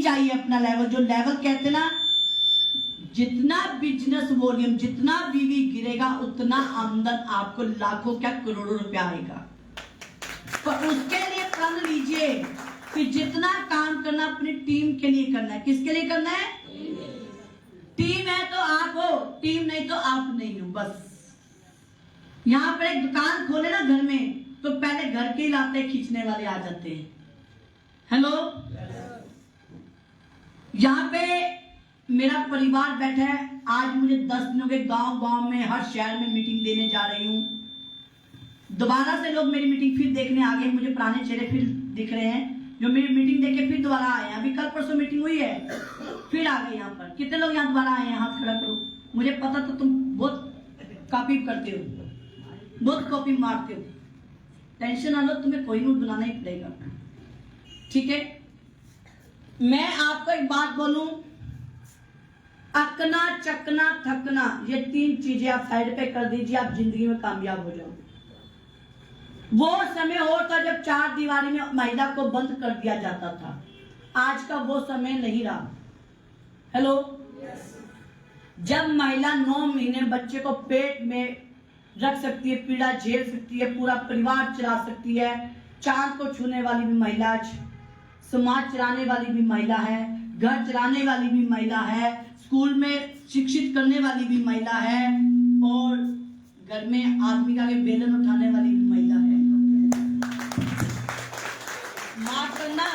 चाहिए अपना लेवल, जो लेवल कहते ना, जितना बिजनेस वॉल्यूम, जितना बीवी गिरेगा उतना आमदन आपको लाखों क्या करोड़ों रुपया आएगा। पर उसके लिए प्रण लीजिए कि जितना काम करना अपनी टीम के लिए करना है। किसके लिए करना है? टीम है तो आप हो, टीम नहीं तो आप नहीं हो। बस यहाँ पर एक दुकान खोले ना घर में, तो पहले घर के लाते खींचने वाले आ जाते हैं। हेलो, यहाँ पे मेरा परिवार बैठा है। आज मुझे 10 दिनों के गांव में, हर शहर में मीटिंग देने जा रही हूँ। दोबारा से लोग मेरी मीटिंग फिर देखने आ गए। मुझे पुराने चेहरे फिर दिख रहे हैं जो मेरी मीटिंग देख के फिर दोबारा आए हैं। अभी कल परसों मीटिंग हुई है, फिर आ गए यहाँ पर। कितने लोग यहाँ दोबारा आए हैं? हाथ खड़ा करो। मुझे पता तो तुम बहुत कॉपी करते हो, बहुत कॉपी मारते हो। टेंशन ना लो, तुम्हें कोई नोट बनाना ही पड़ेगा, ठीक है। मैं आपको एक बात बोलूं, अकना, चकना, थकना, ये 3 चीजें आप साइड पे कर दीजिए, आप जिंदगी में कामयाब हो जाओ। वो समय होता जब 4 दीवारी में महिला को बंद कर दिया जाता था। आज का वो समय नहीं रहा। हेलो, जब महिला 9 महीने बच्चे को पेट में रख सकती है, पीड़ा झेल सकती है, पूरा परिवार चला सकती है, चांद को छूने वाली भी महिला, समाज चलाने वाली भी महिला है, घर चलाने वाली भी महिला है, स्कूल में शिक्षित करने वाली भी महिला है, और घर में आदमी का बेलन उठाने वाली भी महिला है। माफ करना,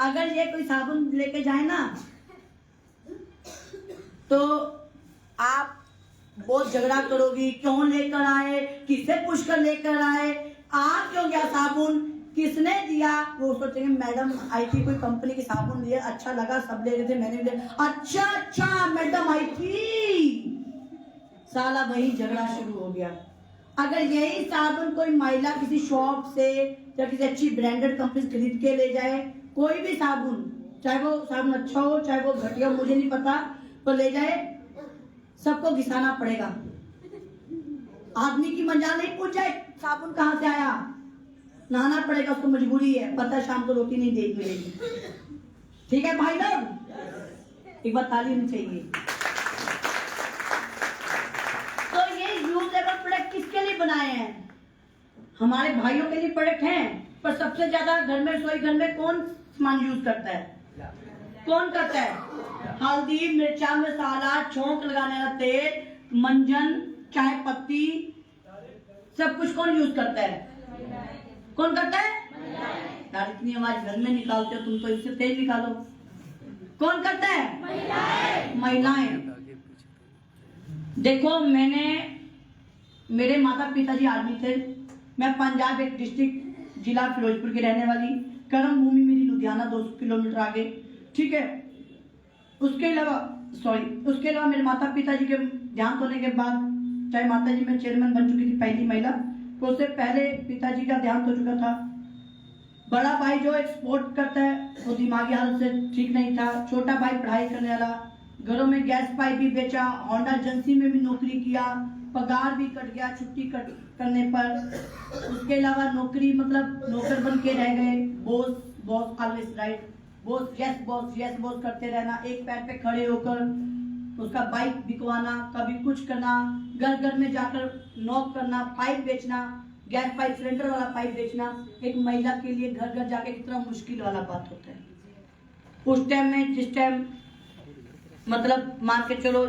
अगर ये कोई साबुन लेके जाए ना तो आप बहुत झगड़ा करोगी, क्यों लेकर आए, किसे पूछकर लेकर आए, आ क्यों गया साबुन, किसने दिया। वो सोचेंगे मैडम आई थी, कोई कंपनी की साबुन लिए, अच्छा लगा, सब ले रहे थे, मैंने भी अच्छा मैडम आई थी। साला वही झगड़ा शुरू हो गया। अगर यही साबुन कोई महिला किसी शॉप से या किसी अच्छी ब्रांडेड कंपनी से खरीद के ले जाए, कोई भी साबुन, चाहे वो साबुन अच्छा हो चाहे वो घटिया, मुझे नहीं पता, तो ले जाए, सबको घिसाना पड़ेगा। आदमी की मजाल नहीं पूछ जाए साबुन कहां से आया, नहाना पड़ेगा, उसको मजबूरी है, पता है शाम को रोटी नहीं देख मिलेगी। ठीक है भाई लोग, एक बार ताली होनी चाहिए। तो ये यूजेबल प्रोडक्ट किसके लिए बनाए हैं? हमारे भाइयों के लिए प्रोडक्ट हैं, पर सबसे ज्यादा घर में, रसोई घर में कौन सामान यूज करता है? कौन करता है? हल्दी, मिर्चा, मसाला, छोंक लगाने वाला तेल, मंजन, चाय पत्ती, सब कुछ कौन यूज करता है? कौन करता है? यार इतनी आवाज घर में निकालते हो तुम, तो इससे तेज निकालो। कौन करता है? महिलाएं। देखो, मेरे माता पिताजी आर्मी थे। मैं पंजाब एक डिस्ट्रिक्ट जिला फिरोजपुर की रहने वाली, कर्म भूमि मेरी लुधियाना 200 किलोमीटर आगे, ठीक है। उसके अलावा मेरे माता पिताजी के देहांत होने के बाद, चाहे माता जी में चेयरमैन बन चुकी थी, पहली महिला, तो उससे पहले पिताजी का देहांत हो चुका था। बड़ा भाई जो एक्सपोर्ट करता है वो दिमागी हालत से ठीक नहीं था। छोटा भाई पढ़ाई करने वाला, घरों में गैस पाइप भी बेचा, होंडा एजेंसी में भी नौकरी किया, पगार भी कट गया छुट्टी करने पर। उसके अलावा नौकरी मतलब नौकर बन के रह गए। Boss always right, boss yes boss करते रहना, एक पैर पे खड़े होकर उसका बाइक बिकवाना, कभी कुछ करना, घर घर में जाकर नॉक करना, पाइप बेचना, गैस पाइप सिलेंडर वाला पाइप बेचना। एक महिला के लिए घर घर जाके कितना मुश्किल वाला बात होता है। उस टाइम में, जिस टाइम मतलब मान के चलो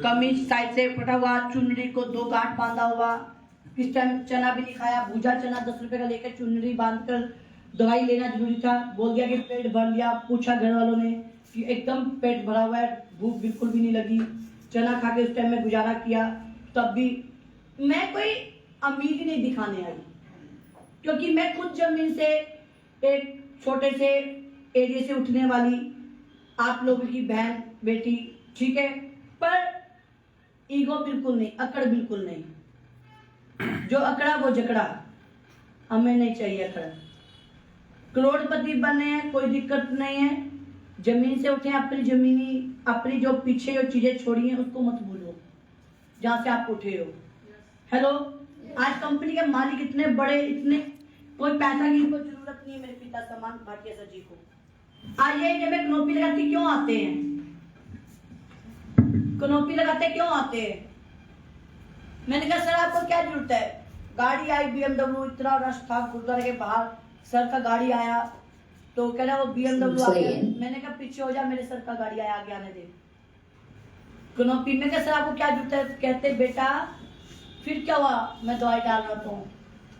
कमीज साइड से फटा हुआ, चुनरी को 2 गांठ बांधा हुआ, इस टाइम चना भी नहीं खाया, भूजा चना 10 रुपए का लेकर चुनरी बांधकर दवाई लेना जरूरी था। बोल दिया कि पेट भर लिया, पूछा घर वालों ने कि एकदम पेट भरा हुआ है, भूख बिल्कुल भी नहीं लगी, चना खा के उस टाइम में गुजारा किया। तब भी मैं कोई अमीर ही नहीं दिखाने आई, क्योंकि मैं खुद जमीन से एक छोटे से एरिया से उठने वाली आप लोगों की बहन बेटी, ठीक है। पर ईगो बिल्कुल नहीं, अकड़ बिल्कुल नहीं। जो अकड़ा वो जकड़ा, हमें नहीं चाहिए अकड़। करोड़पति बने हैं, कोई दिक्कत नहीं है, जमीन से उठे, अपनी जो पीछे जो चीजें छोड़ी हैं उसको मत भूलो, जहां से आप उठे हो। हेलो, आज कंपनी के मालिक इतने बड़े, इतने, कोई पैसा की इनको जरूरत नहीं है मेरे पिता समान भाटिया सर जी को। आइए, जब मैं कनोपी लगाती क्यों आते हैं, कनोपी लगाते क्यों आते हैं? मैंने कहा सर आपको क्या जरूरत है? गाड़ी आई BMW, इतना रश था गुरुद्वारे के बाहर, सर का गाड़ी आया तो कह रहा वो BMW आ गया। मैंने कहा पीछे हो जा, मेरे सर का गाड़ी आया, आगे आने दे। कनोपी में कहा सर आपको क्या जरूरत है? कहते बेटा फिर क्या हुआ, मैं दवाई डाल रहा हूँ,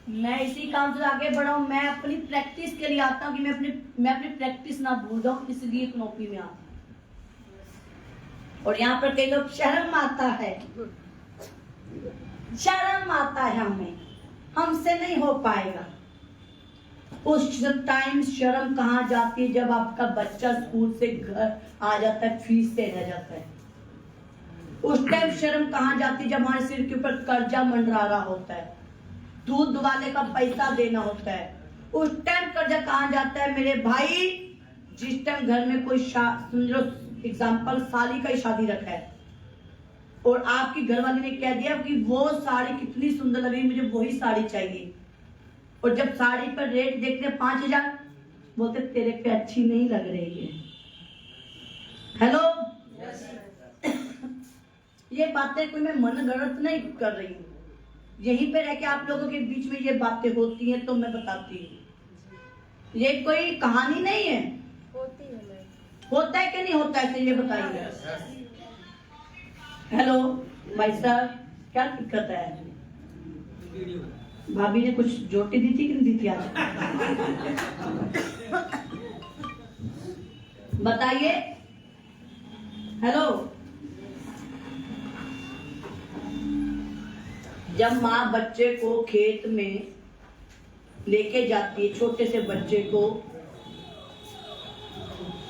मैं इसी काम से आगे बढ़ा हूँ, मैं अपनी प्रैक्टिस के लिए आता हूँ कि मैं अपनी प्रैक्टिस ना भूल जाऊँ, इसलिए कनोपी में आता हूँ। और यहाँ पर कई लोग शर्म आता है, शर्म आता है हमें, हमसे नहीं हो पाएगा। उस टाइम शर्म कहाँ जाती है जब आपका बच्चा स्कूल से घर आ जाता है, फीस से रह जाता है। उस टाइम शर्म कहाँ जाती है जब हमारे सिर के ऊपर कर्जा मंडरा रहा होता है, दूध वाले का पैसा देना होता है। उस टाइम कर्जा कहाँ जाता है मेरे भाई? जिस टाइम घर में कोई समझो एग्जाम्पल साली का ही शादी रखा है और आपकी घरवाली ने कह दिया कि वो साड़ी कितनी सुंदर लग रही है, मुझे वही साड़ी चाहिए, और जब साड़ी पर रेट देखते 5,000, बोलते तेरे पे अच्छी नहीं लग रही है। हेलो, ये बातें कोई मैं मन गलत नहीं कर रही हूँ, यहीं पे रह के आप लोगों के बीच में ये बातें होती हैं तो मैं बताती हूँ। ये कोई कहानी नहीं है, होता है कि नहीं होता है, ये बताइए। हेलो भाई साहब, क्या दिक्कत है? भाभी ने कुछ जोटी दी थी कि नहीं दी थी आज? बताइए। हेलो, जब माँ बच्चे को खेत में लेके जाती है, छोटे से बच्चे को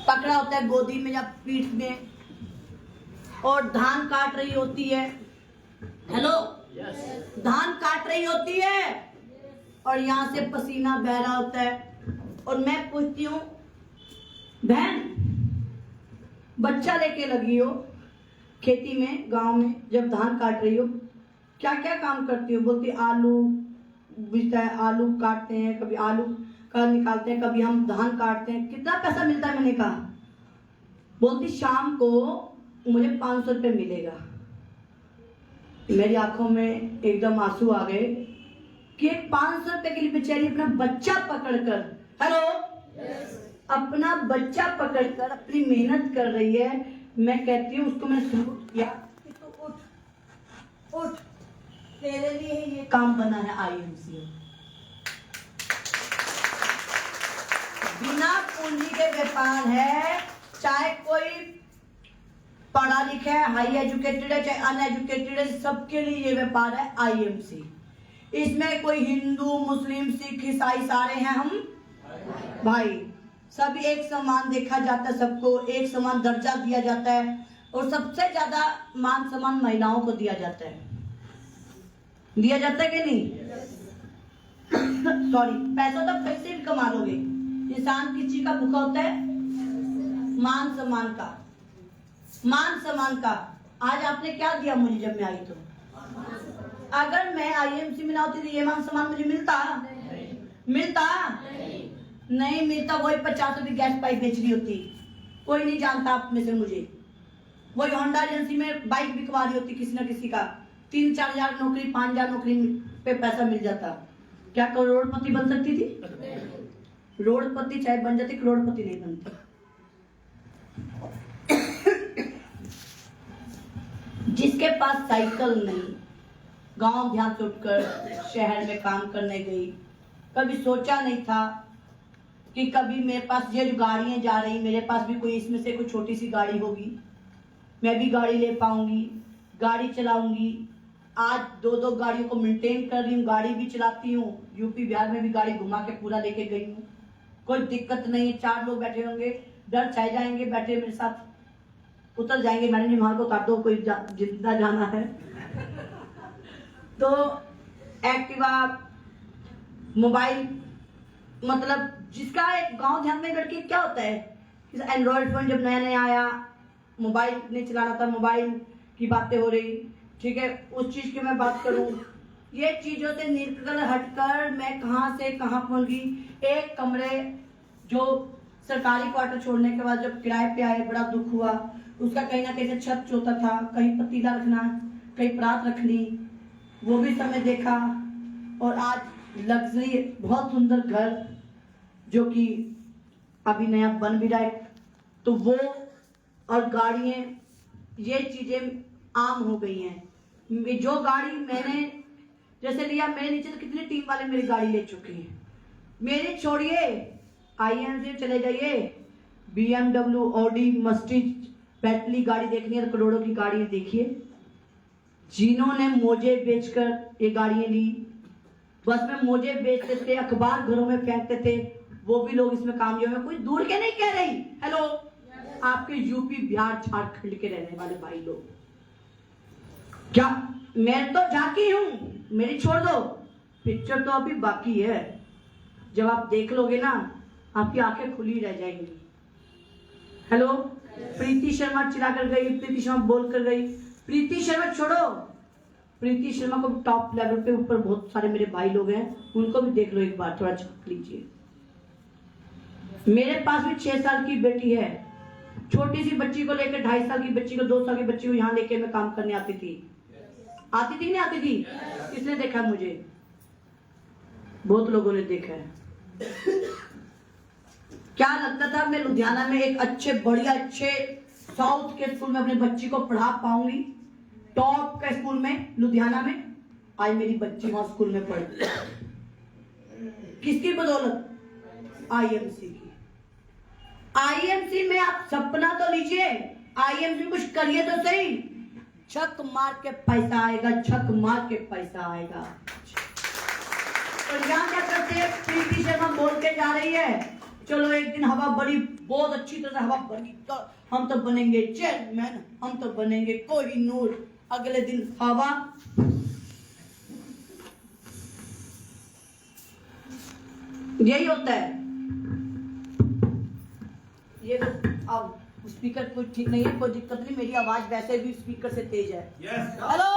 पकड़ा होता है गोदी में या पीठ में, और धान काट रही होती है। हेलो, धान काट रही होती है और यहाँ से पसीना बह रहा होता है, और मैं पूछती हूँ बहन बच्चा लेके लगी हो खेती में, गांव में जब धान काट रही हो, क्या क्या काम करती हो? बोलती आलू बीजता है, आलू काटते हैं, कभी आलू का निकालते हैं, कभी हम धान काटते हैं। कितना पैसा मिलता है? मैंने कहा, बोलती शाम को मुझे 500 रुपये मिलेगा। मेरी आंखों में एकदम आंसू आ गए कि 500 रुपये के लिए बेचारी अपना बच्चा पकड़कर, हेलो, अपना बच्चा पकड़कर अपनी मेहनत कर रही है। मैं कहती हूँ उसको मैंने सलूट किया, तो उठ उठ, तेरे लिए ये काम बना है IMC। बिना पूंजी के व्यापार है, चाहे कोई पढ़ा लिखा है, हाई एजुकेटेड है, चाहे अनएजुकेटेड है, सबके लिए ये व्यापार है IMC। इसमें कोई हिंदू, मुस्लिम, सिख, ईसाई सारे हैं हम भाई, सभी एक समान देखा जाता है, सबको एक समान दर्जा दिया जाता है, और सबसे ज्यादा मान सम्मान महिलाओं को दिया जाता है। दिया जाता है कि नहीं? सॉरी, पैसा तो पैसे भी कमा लोगे, इंसान किस चीज का भूखा होता है? मान सम्मान का, मान सम्मान का। आज आपने क्या दिया मुझे जब मैं आई? तो अगर मैं IMC में ना होती तो ये मान सम्मान मुझे मिलता? मिलता नहीं मिलता। वही 50 रुपये गैस पाइप बेच रही होती, कोई नहीं जानता आप में से मुझे। वही होंडा एजेंसी में बाइक बिकवा रही होती किसी न किसी का, 3-4 हजार नौकरी, 5 हजार नौकरी पे पैसा मिल जाता। क्या करोड़पति बन सकती थी? रोडपति चाहे बन जाती, करोड़पति नहीं बनती। जिसके पास साइकिल नहीं, गांव ध्यान से उठकर शहर में काम करने गई, कभी सोचा नहीं था कि कभी मेरे पास ये जो गाड़ियां जा रही, मेरे पास भी कोई इसमें से कोई छोटी सी गाड़ी होगी, मैं भी गाड़ी ले पाऊंगी, गाड़ी चलाऊंगी। आज 2-2 गाड़ियों को मेंटेन कर रही हूँ, गाड़ी भी चलाती हूँ, यूपी बिहार में भी गाड़ी घुमा के पूरा लेके गई हूँ, कोई दिक्कत नहीं है। 4 लोग बैठे होंगे, डर चाहे जाएंगे, बैठे मेरे साथ उतर जाएंगे, मैंने नहीं वहां को काट दो, कोई जितना जाना है। तो एक्टिवा, मोबाइल, मतलब जिसका एक गांव ध्यान में लड़की क्या होता है, एंड्रॉइड फोन जब नया नया आया, मोबाइल नहीं चलाना था, मोबाइल की बातें हो रही, ठीक है। उस चीज की मैं बात करूं, ये चीजों से निकल हटकर मैं कहां से कहां पहुंच गई। एक कमरे जो सरकारी क्वार्टर छोड़ने के बाद जब किराए पे आए बड़ा दुख हुआ। उसका कहीं ना कहीं से छत चोता था, कहीं पतीला रखना, कहीं परात रखनी, वो भी समय देखा। और आज लग्जरी बहुत सुंदर घर जो कि अभी नया बन भी रहा है, तो वो और गाड़ियां, ये चीजें आम हो गई हैं। जो गाड़ी मैंने जैसे लिया, मेरे नीचे तो कितने टीम वाले मेरी गाड़ी ले चुके हैं। मेरे छोड़िए, IMC चले जाइए, BMW, ऑडी, मर्सिडीज, बेंटली गाड़ी देखनी है तो करोड़ों की गाड़ी देखिए। जिन्होंने मोजे बेचकर ये गाड़ियां ली, बस में मोजे बेचते थे, अखबार घरों में फेंकते थे, वो भी लोग इसमें कामयाब है। कोई दूर के नहीं कह रही, हेलो, आपके यूपी, बिहार, झारखंड के रहने वाले भाई लोग, क्या मैं तो झांकी हूं, मेरी छोड़ दो, पिक्चर तो अभी बाकी है। जब आप देख लोगे ना, आपकी आंखें खुली रह जाएंगी। हेलो, प्रीति शर्मा चिल्ला कर गई, प्रीति शर्मा बोल कर गई। प्रीति शर्मा छोड़ो, प्रीति शर्मा को टॉप लेवल पे ऊपर बहुत सारे मेरे भाई लोग हैं, उनको भी देख लो एक बार, थोड़ा झांक लीजिए। मेरे पास भी 6 साल की बेटी है, छोटी सी बच्ची को लेकर 2.5 साल की बच्ची को, 2 साल की बच्ची को यहाँ लेके मैं काम करने आती थी नहीं आती थी? किसने देखा मुझे? बहुत लोगों ने देखा है। क्या लगता था मैं लुधियाना में एक अच्छे बढ़िया अच्छे साउथ के स्कूल में अपने बच्ची को पढ़ा पाऊंगी, टॉप के स्कूल में लुधियाना में? आज मेरी बच्ची वहां स्कूल में पढ़ी, किसकी बदौलत? IMC की। IMC में आप सपना तो लीजिए, IMC में कुछ करिए तो सही। छक मार के पैसा आएगा, छक मार के पैसा आएगा। तो यहाँ क्या करते हैं, प्रीति शर्मा बोल के जा रही है, चलो एक दिन हवा बड़ी, बहुत अच्छी तरह हवा बनी तो हम तो बनेंगे चेयरमैन, हम तो बनेंगे कोहिनूर। अगले दिन हवा, यही होता है। ये अब स्पीकर कोई ठीक नहीं है, कोई दिक्कत नहीं, मेरी आवाज वैसे भी स्पीकर से तेज है। हेलो।